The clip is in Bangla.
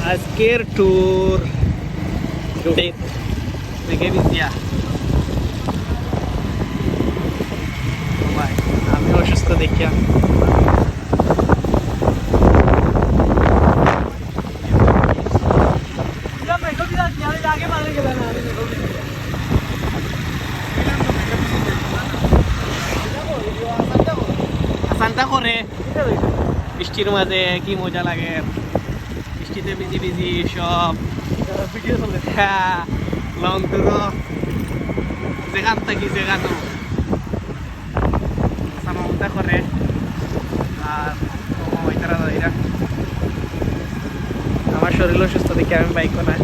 আজকের ট্যুর দেখে বিজিয়া আমি অসুস্থ দেখিয়া আসানটা করে বৃষ্টির মাঝে কি মজা লাগে বৃষ্টিতে ভিজি ভিজি সব হ্যাঁ লং ট্যুরও যেখান থাকি যেখানো সামাউন্টা করে আর আমার শরীর অসুস্থ দেখে আমি বাইক না